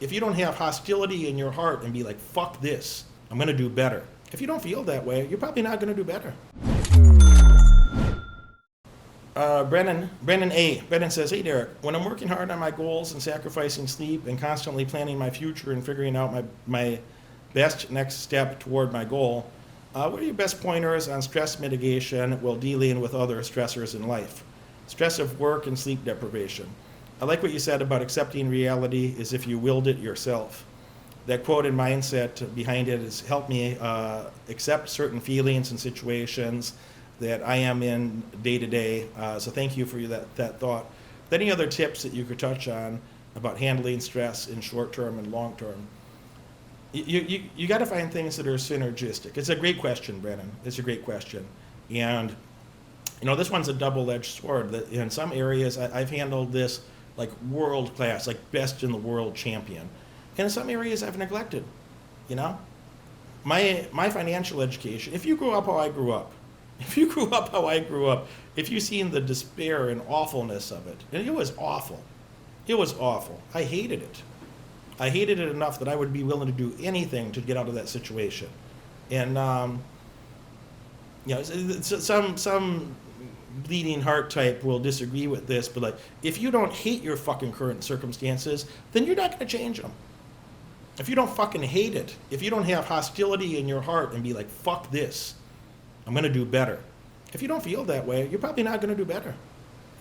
If you don't have hostility in your heart and be like, fuck this, I'm going to do better. If you don't feel that way, you're probably not going to do better. Brennan says, hey Derek, when I'm working hard on my goals and sacrificing sleep and constantly planning my future and figuring out my best next step toward my goal, what are your best pointers on stress mitigation while dealing with other stressors in life? Stress of work and sleep deprivation. I like what you said about accepting reality as if you willed it yourself. That quote and mindset behind it has helped me accept certain feelings and situations that I am in day to day. So thank you for that thought. Any other tips that you could touch on about handling stress in short term and long term? You got to find things that are synergistic. It's a great question, Brennan. It's a great question. And this one's a double-edged sword. That in some areas I've handled this like world class, like best in the world champion. And in some areas I've neglected. My financial education, if you grew up how I grew up, if you've seen the despair and awfulness of it, and it was awful. I hated it. I hated it enough that I would be willing to do anything to get out of that situation. And some bleeding heart type will disagree with this, but like, if you don't hate your fucking current circumstances, then you're not going to change them. If you don't fucking hate it, if you don't have hostility in your heart and be like, fuck this, I'm going to do better. If you don't feel that way, you're probably not going to do better.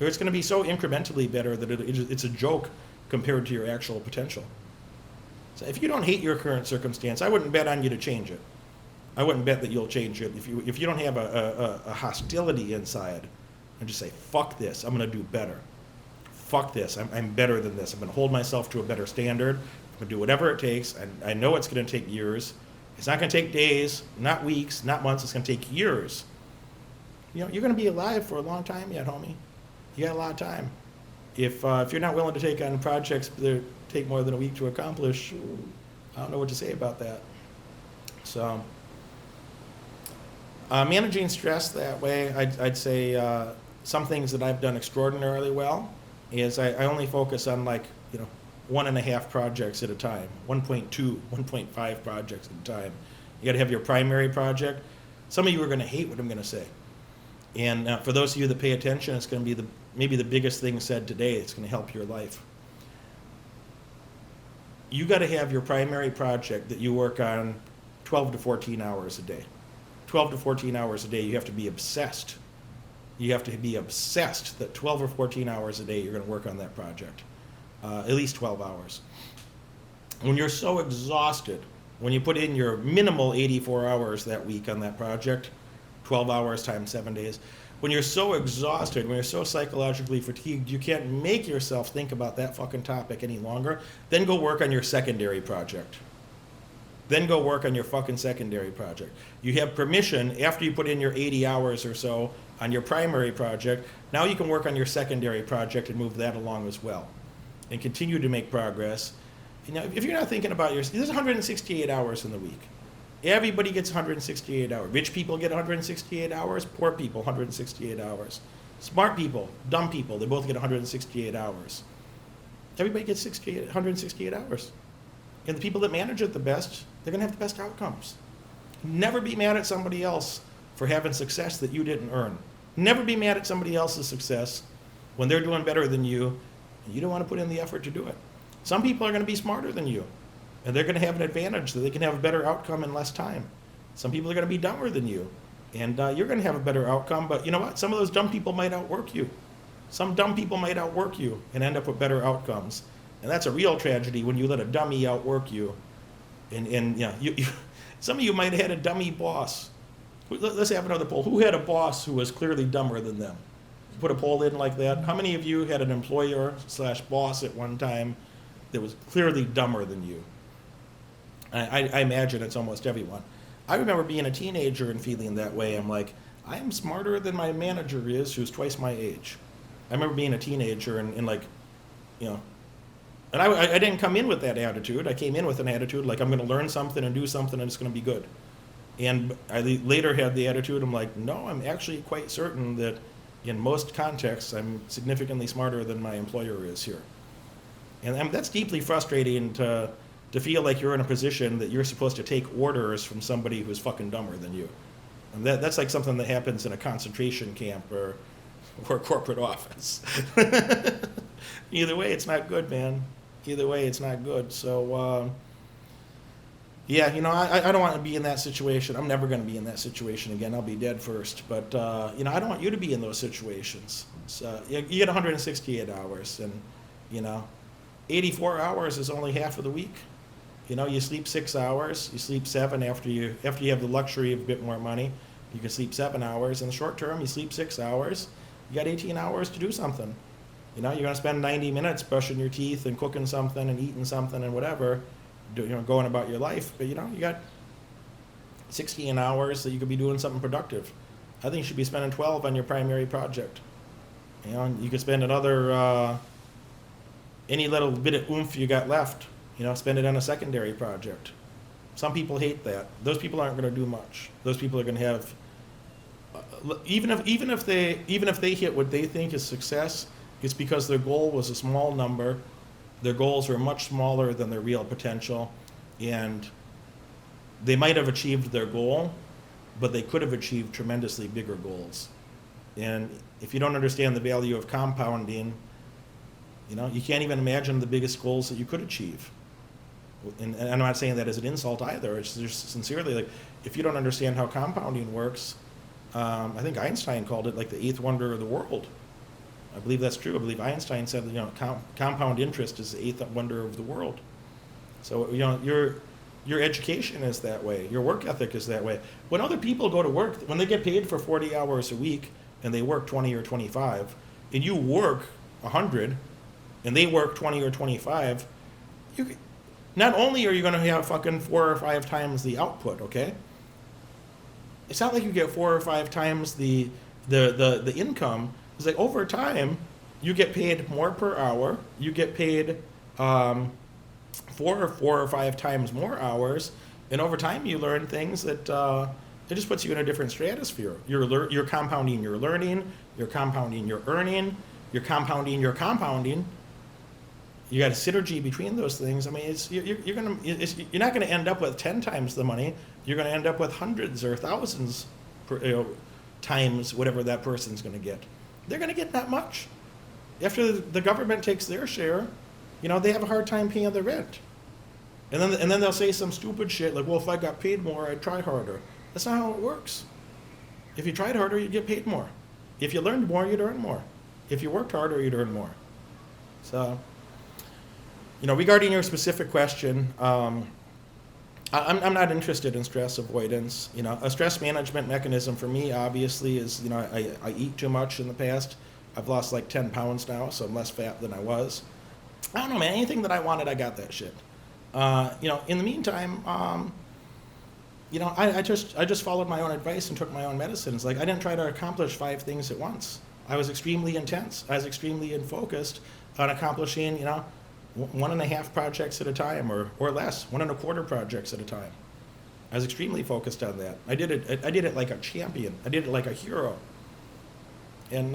Or it's going to be so incrementally better that it's a joke compared to your actual potential. So if you don't hate your current circumstance, I wouldn't bet on you to change it. I wouldn't bet that you'll change it. If you don't have a hostility inside, and just say, fuck this, I'm going to do better. Fuck this, I'm better than this. I'm going to hold myself to a better standard. I'm going to do whatever it takes. I know it's going to take years. It's not going to take days, not weeks, not months. It's going to take years. You're going to be alive for a long time yet, homie. You got a lot of time. If you're not willing to take on projects that take more than a week to accomplish, I don't know what to say about that. So, managing stress that way, I'd say some things that I've done extraordinarily well is I only focus on 1.5 projects at a time, 1.2, 1.5 projects at a time. You got to have your primary project. Some of you are going to hate what I'm going to say. And for those of you that pay attention, it's going to be maybe the biggest thing said today. It's going to help your life. You got to have your primary project that you work on 12 to 14 hours a day. 12 to 14 hours a day, you have to be obsessed. You have to be obsessed that 12 or 14 hours a day you're going to work on that project. At least 12 hours. When you're so exhausted, when you put in your minimal 84 hours that week on that project, 12 hours times 7 days, when you're so exhausted, when you're so psychologically fatigued, you can't make yourself think about that fucking topic any longer, then go work on your secondary project. Then go work on your fucking secondary project. You have permission, after you put in your 80 hours or so on your primary project, now you can work on your secondary project and move that along as well. And continue to make progress. If you're not thinking about there's 168 hours in the week. Everybody gets 168 hours. Rich people get 168 hours. Poor people, 168 hours. Smart people, dumb people, they both get 168 hours. Everybody gets 168 hours. And the people that manage it the best, they're going to have the best outcomes. Never be mad at somebody else for having success that you didn't earn. Never be mad at somebody else's success when they're doing better than you. You don't want to put in the effort to do it. Some people are going to be smarter than you, and they're going to have an advantage that they can have a better outcome in less time. Some people are going to be dumber than you, and you're going to have a better outcome, but you know what? Some of those dumb people might outwork you. Some dumb people might outwork you and end up with better outcomes. And that's a real tragedy when you let a dummy outwork you. And some of you might have had a dummy boss. Let's have another poll. Who had a boss who was clearly dumber than them? Put a poll in like that. How many of you had an employer/boss at one time that was clearly dumber than you? I imagine it's almost everyone. I remember being a teenager and feeling that way. I'm like, I am smarter than my manager is, who's twice my age. I remember being a teenager and and I didn't come in with that attitude. I came in with an attitude like I'm going to learn something and do something and it's going to be good. And I later had the attitude, I'm like, no, I'm actually quite certain that in most contexts, I'm significantly smarter than my employer is here. And that's deeply frustrating to feel like you're in a position that you're supposed to take orders from somebody who's fucking dumber than you. And that's like something that happens in a concentration camp or a corporate office. Either way, it's not good, man. Either way, it's not good. So, yeah, I don't want to be in that situation. I'm never going to be in that situation again. I'll be dead first. But, I don't want you to be in those situations. So you get 168 hours, and, 84 hours is only half of the week. You sleep 6 hours, you sleep 7 after you have the luxury of a bit more money. You can sleep 7 hours. In the short term, you sleep 6 hours. You got 18 hours to do something. You're going to spend 90 minutes brushing your teeth and cooking something and eating something and whatever, going about your life. But, you got 16 hours that you could be doing something productive. I think you should be spending 12 on your primary project. You could spend another, any little bit of oomph you got left, spend it on a secondary project. Some people hate that. Those people aren't going to do much. Those people are going to have, even if they hit what they think is success, it's because their goal was a small number. Their goals are much smaller than their real potential, and they might have achieved their goal, but they could have achieved tremendously bigger goals. And if you don't understand the value of compounding, you can't even imagine the biggest goals that you could achieve. And I'm not saying that as an insult either. It's just sincerely, like, if you don't understand how compounding works, I think Einstein called it like the eighth wonder of the world. I believe that's true. I believe Einstein said that, compound interest is the eighth wonder of the world. So, your education is that way. Your work ethic is that way. When other people go to work, when they get paid for 40 hours a week and they work 20 or 25, and you work 100 and they work 20 or 25, not only are you going to have fucking 4 or 5 times the output, okay? It's not like you get 4 or 5 times the income. It's like over time, you get paid more per hour. You get paid 4 or 5 times more hours, and over time you learn things that it just puts you in a different stratosphere. You're compounding your learning. You're compounding your earning. You're compounding your compounding. You got a synergy between those things. I mean, you're not going to end up with 10 times the money. You're going to end up with hundreds or thousands times whatever that person's going to get. They're going to get that much. After the government takes their share, they have a hard time paying the rent. And then they'll say some stupid shit like, well, if I got paid more, I'd try harder. That's not how it works. If you tried harder, you'd get paid more. If you learned more, you'd earn more. If you worked harder, you'd earn more. So, regarding your specific question, I'm not interested in stress avoidance. A stress management mechanism for me, obviously, is, I eat too much in the past. I've lost like 10 pounds now, so I'm less fat than I was. I don't know, man. Anything that I wanted, I got that shit. In the meantime, I just followed my own advice and took my own medicines. Like, I didn't try to accomplish 5 things at once. I was extremely intense. I was extremely focused on accomplishing, 1.5 projects at a time or less, 1.25 projects at a time. I was extremely focused on that. I did it like a champion. I did it like a hero. And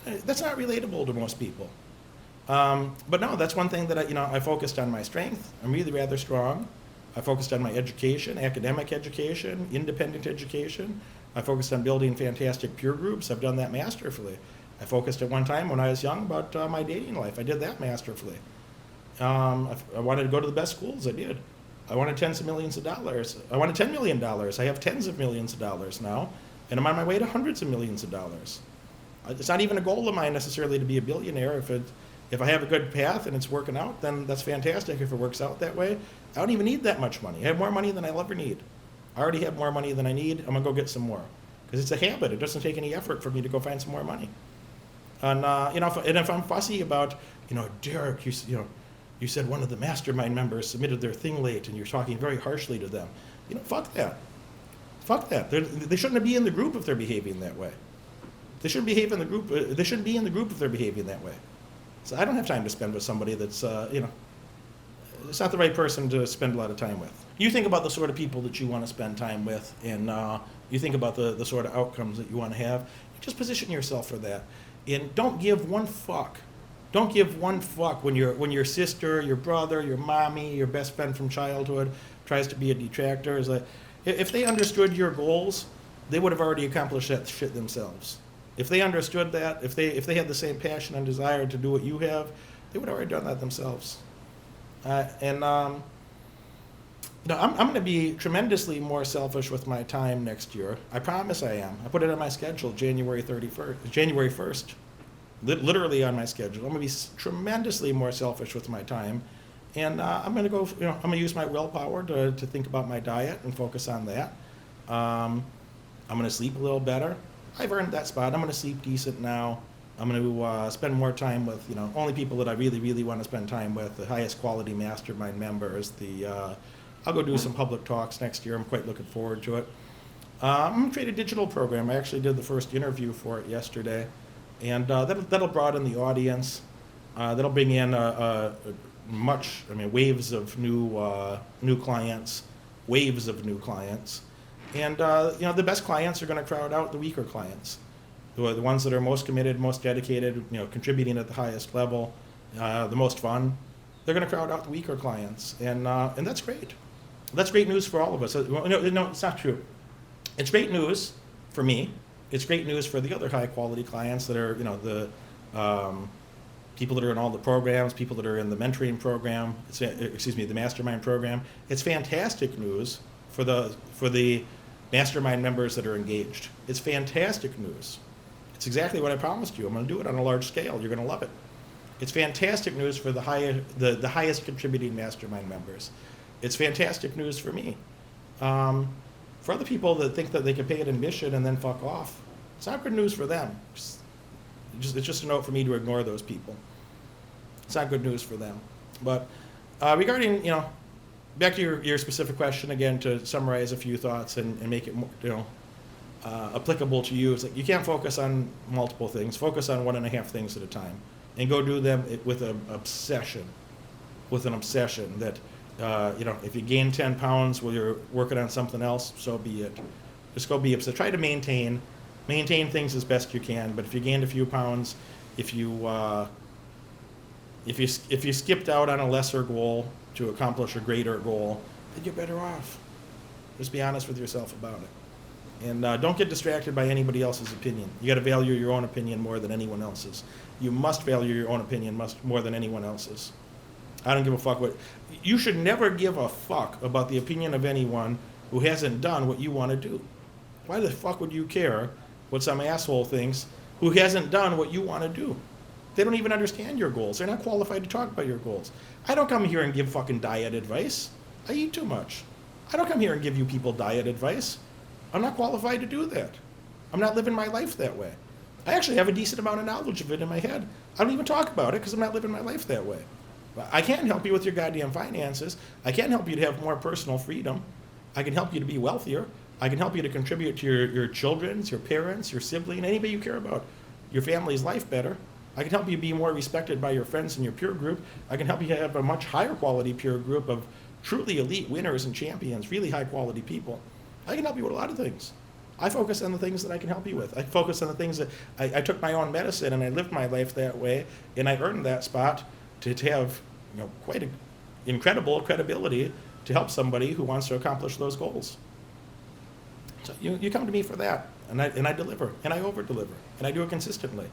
that's not relatable to most people. But no, that's one thing that I focused on my strength. I'm really rather strong. I focused on my education, academic education, independent education. I focused on building fantastic peer groups. I've done that masterfully. I focused at one time when I was young about my dating life. I did that masterfully. I wanted to go to the best schools. I did. I wanted tens of millions of dollars. I wanted $10 million. I have tens of millions of dollars now, and I'm on my way to hundreds of millions of dollars. It's not even a goal of mine necessarily to be a billionaire. If I have a good path and it's working out, then that's fantastic. If it works out that way, I don't even need that much money. I have more money than I'll ever need. I already have more money than I need. I'm gonna go get some more because it's a habit. It doesn't take any effort for me to go find some more money. And if I'm fussy about, Derek, you said one of the mastermind members submitted their thing late, and you're talking very harshly to them. Fuck that. Fuck that. They shouldn't be in the group if they're behaving that way. They shouldn't behave in the group. They shouldn't be in the group if they're behaving that way. So I don't have time to spend with somebody that's, it's not the right person to spend a lot of time with. You think about the sort of people that you want to spend time with, and you think about the sort of outcomes that you want to have. Just position yourself for that. And don't give one fuck Don't give one fuck when your sister, your brother, your mommy, your best friend from childhood tries to be a detractor. Is like, if they understood your goals, they would have already accomplished that shit themselves. If they understood that, if they had the same passion and desire to do what you have, they would have already done that themselves. I'm going to be tremendously more selfish with my time next year. I promise I am. I put it on my schedule, January 1st. Literally on my schedule. I'm going to be tremendously more selfish with my time. And I'm going to go, I'm going to use my willpower to think about my diet and focus on that. I'm going to sleep a little better. I've earned that spot. I'm going to sleep decent now. I'm going to spend more time with, only people that I really, really want to spend time with, the highest quality mastermind members. I'll go do some public talks next year. I'm quite looking forward to it. I'm going to create a digital program. I actually did the first interview for it yesterday. And that'll broaden the audience. That'll bring in waves of new clients, and the best clients are going to crowd out the weaker clients, the ones that are most committed, most dedicated, contributing at the highest level, the most fun. They're going to crowd out the weaker clients, and that's great. That's great news for all of us. No, it's not true. It's great news for me. It's great news for the other high quality clients that are, the people that are in all the programs, people that are in the mentoring program, the mastermind program. It's fantastic news for the mastermind members that are engaged. It's fantastic news. It's exactly what I promised you. I'm going to do it on a large scale. You're going to love it. It's fantastic news for the highest contributing mastermind members. It's fantastic news for me. For other people that think that they can pay an admission and then fuck off, it's not good news for them. It's just a note for me to ignore those people. It's not good news for them. But regarding, back to your specific question again, to summarize a few thoughts and make it more, applicable to you, it's like you can't focus on multiple things. Focus on 1.5 things at a time, and go do them with an obsession. That if you gain 10 pounds while you're working on something else, so be it. Just go be obsessed. Try to maintain things as best you can. But if you gained a few pounds, if you skipped out on a lesser goal to accomplish a greater goal, then you're better off. Just be honest with yourself about it. And don't get distracted by anybody else's opinion. You got to value your own opinion more than anyone else's. You must value your own opinion more than anyone else's. I don't give a fuck what. You should never give a fuck about the opinion of anyone who hasn't done what you want to do. Why the fuck would you care what some asshole thinks who hasn't done what you want to do? They don't even understand your goals. They're not qualified to talk about your goals. I don't come here and give fucking diet advice. I eat too much. I don't come here and give you people diet advice. I'm not qualified to do that. I'm not living my life that way. I actually have a decent amount of knowledge of it in my head. I don't even talk about it because I'm not living my life that way. I can't help you with your goddamn finances. I can't help you to have more personal freedom. I can help you to be wealthier. I can help you to contribute to your children's, your parents, your sibling, anybody you care about, your family's life better. I can help you be more respected by your friends and your peer group. I can help you have a much higher quality peer group of truly elite winners and champions, really high quality people. I can help you with a lot of things. I focus on the things that I can help you with. I focus on the things that I took my own medicine and I lived my life that way, and I earned that spot to have quite an incredible credibility to help somebody who wants to accomplish those goals. So you come to me for that, and I deliver, and I over-deliver, and I do it consistently.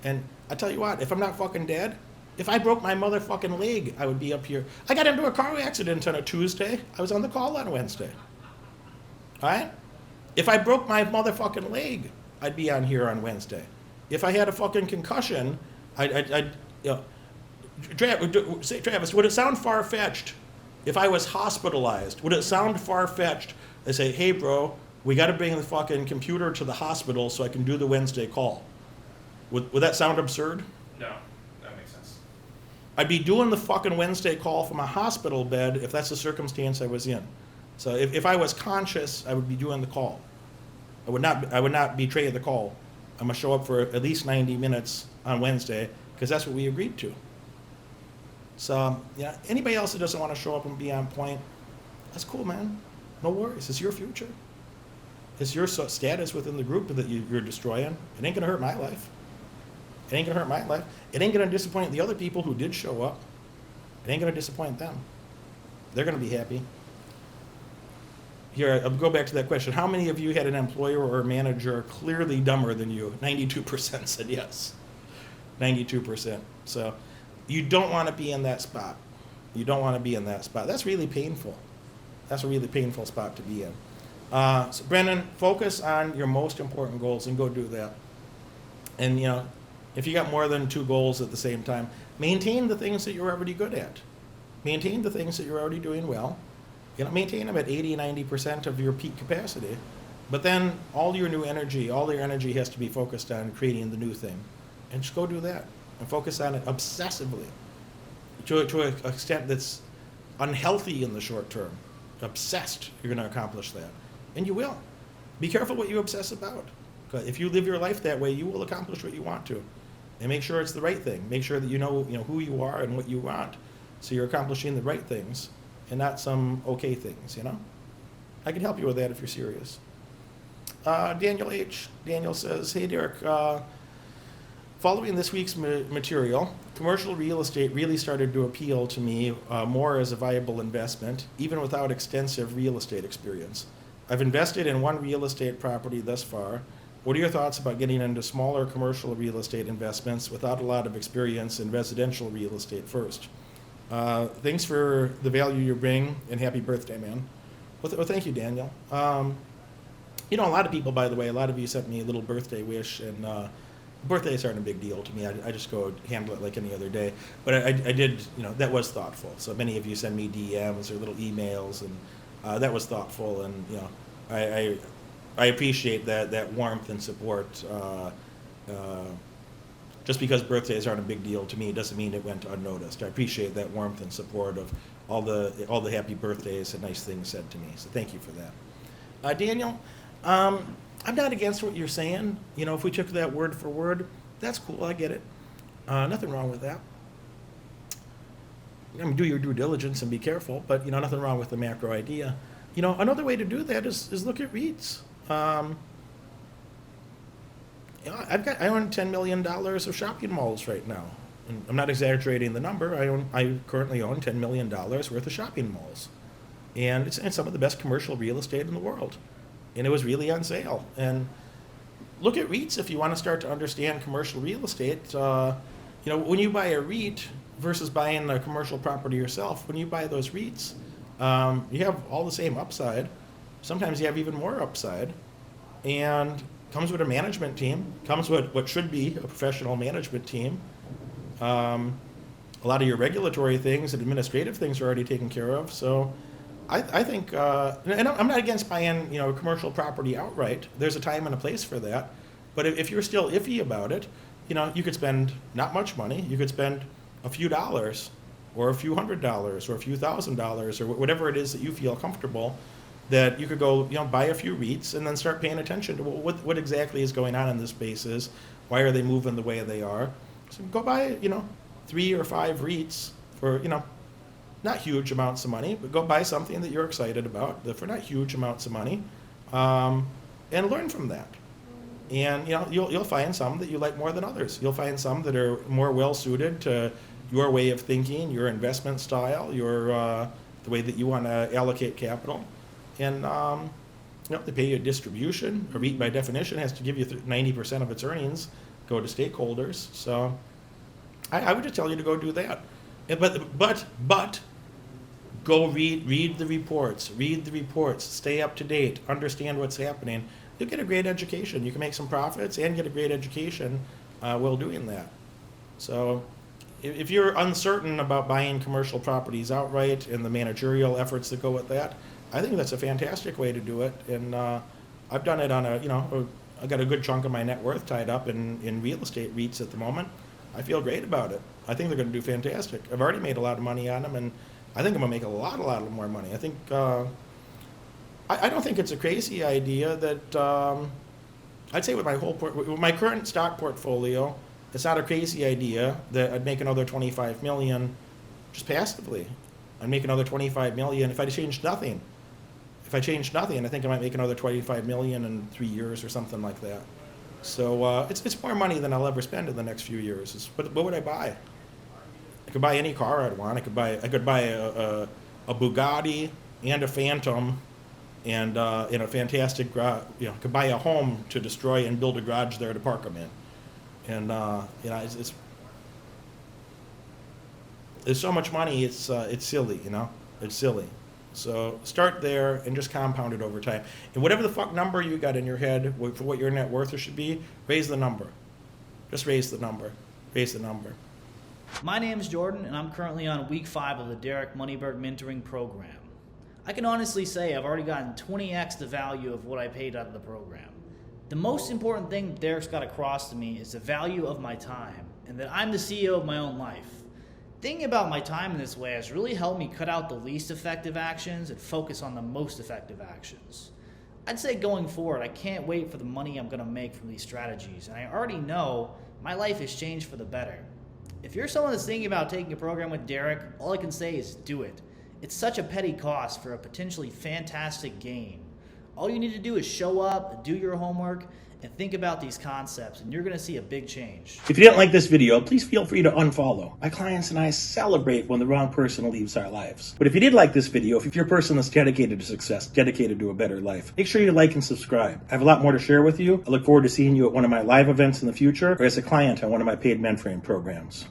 And I tell you what, if I'm not fucking dead, if I broke my motherfucking leg, I would be up here. I got into a car accident on a Tuesday. I was on the call on Wednesday. All right? If I broke my motherfucking leg, I'd be on here on Wednesday. If I had a fucking concussion, Travis, would it sound far-fetched if I was hospitalized? Would it sound far-fetched? They say, hey, bro, we got to bring the fucking computer to the hospital so I can do the Wednesday call. Would that sound absurd? No, that makes sense. I'd be doing the fucking Wednesday call from a hospital bed if that's the circumstance I was in. So if I was conscious, I would be doing the call. I would not betray the call. I'm going to show up for at least 90 minutes on Wednesday because that's what we agreed to. So, anybody else that doesn't want to show up and be on point, that's cool, man. No worries. It's your future. It's your status within the group that you're destroying. It ain't going to hurt my life. It ain't gonna hurt my life. It ain't gonna disappoint the other people who did show up. It ain't gonna disappoint them. They're gonna be happy. Here, I'll go back to that question. How many of you had an employer or a manager clearly dumber than you? 92% said yes. 92%. So you don't want to be in that spot. You don't want to be in that spot. That's really painful. That's a really painful spot to be in. So Brendan, focus on your most important goals and go do that. And if you got more than 2 goals at the same time, maintain the things that you're already good at. Maintain the things that you're already doing well. Maintain them at 80, 90% of your peak capacity. But then all your energy has to be focused on creating the new thing. And just go do that. And focus on it obsessively. To an extent that's unhealthy in the short term. Obsessed, you're going to accomplish that. And you will. Be careful what you obsess about. If you live your life that way, you will accomplish what you want to. And make sure it's the right thing. Make sure that you know who you are and what you want. So you're accomplishing the right things and not some okay things, I can help you with that if you're serious. Daniel H. Daniel says, hey, Derek, following this week's material, commercial real estate really started to appeal to me more as a viable investment, even without extensive real estate experience. I've invested in 1 real estate property thus far. What are your thoughts about getting into smaller commercial real estate investments without a lot of experience in residential real estate first? Thanks for the value you bring, and happy birthday, man. Well, thank you, Daniel. A lot of people, by the way, a lot of you sent me a little birthday wish, and birthdays aren't a big deal to me. I just go handle it like any other day. But I did, that was thoughtful. So many of you send me DMs or little emails, and that was thoughtful, and, I appreciate that warmth and support. Just because birthdays aren't a big deal to me doesn't mean it went unnoticed. I appreciate that warmth and support of all the happy birthdays and nice things said to me. So thank you for that. Daniel, I'm not against what you're saying. If we took that word for word, that's cool. I get it. Nothing wrong with that. Do your due diligence and be careful, but nothing wrong with the macro idea. Another way to do that is look at REITs. I own $10 million of shopping malls right now. And I'm not exaggerating the number. I currently own $10 million worth of shopping malls. And it's some of the best commercial real estate in the world. And it was really on sale. And look at REITs if you want to start to understand commercial real estate. When you buy a REIT versus buying a commercial property yourself, when you buy those REITs, you have all the same upside. Sometimes you have even more upside. And comes with a management team, comes with what should be a professional management team. A lot of your regulatory things and administrative things are already taken care of. So I think, and I'm not against buying, commercial property outright. There's a time and a place for that. But if you're still iffy about it, you could spend not much money. You could spend a few dollars or a few $100s or a few $1,000s or whatever it is that you feel comfortable, that you could go, buy a few REITs and then start paying attention to what exactly is going on in this spaces. Why are they moving the way they are? So go buy, 3 or 5 REITs for, not huge amounts of money, but go buy something that you're excited about for not huge amounts of money, and learn from that. And you'll find some that you like more than others. You'll find some that are more well suited to your way of thinking, your investment style, the way that you want to allocate capital. And they pay you a distribution. A REIT, by definition, has to give you 90% of its earnings go to stakeholders. So I would just tell you to go do that. But go read the reports, stay up to date, understand what's happening. You'll get a great education. You can make some profits and get a great education while doing that. So if you're uncertain about buying commercial properties outright and the managerial efforts that go with that, I think that's a fantastic way to do it. And I've done it on I got a good chunk of my net worth tied up in real estate REITs at the moment. I feel great about it. I think they're going to do fantastic. I've already made a lot of money on them, and I think I'm going to make a lot more money. I think I don't think it's a crazy idea that I'd say with my current stock portfolio, it's not a crazy idea that I'd make another $25 million just passively. I'd make another $25 million if I changed nothing. If I changed nothing, I think I might make another $25 million in 3 years or something like that. So it's more money than I'll ever spend in the next few years. What would I buy? I could buy any car I'd want. I could buy a Bugatti and a Phantom, and in a fantastic could buy a home to destroy and build a garage there to park them in. And there's so much money. It's silly, It's silly. So start there and just compound it over time. And whatever the fuck number you got in your head for what your net worth should be, raise the number. Just raise the number. Raise the number. My name is Jordan, and I'm currently on week 5 of the Derek Moneyberg mentoring program. I can honestly say I've already gotten 20x the value of what I paid out of the program. The most important thing Derek's got across to me is the value of my time, and that I'm the CEO of my own life. Thinking about my time in this way has really helped me cut out the least effective actions and focus on the most effective actions. I'd say going forward, I can't wait for the money I'm going to make from these strategies, and I already know my life has changed for the better. If you're someone that's thinking about taking a program with Derek, all I can say is do it. It's such a petty cost for a potentially fantastic gain. All you need to do is show up, do your homework, and think about these concepts, and you're going to see a big change. If you didn't like this video, please feel free to unfollow. My clients and I celebrate when the wrong person leaves our lives. But if you did like this video, if you're a person that's dedicated to success, dedicated to a better life, make sure you like and subscribe. I have a lot more to share with you. I look forward to seeing you at one of my live events in the future, or as a client on one of my paid mentoring programs.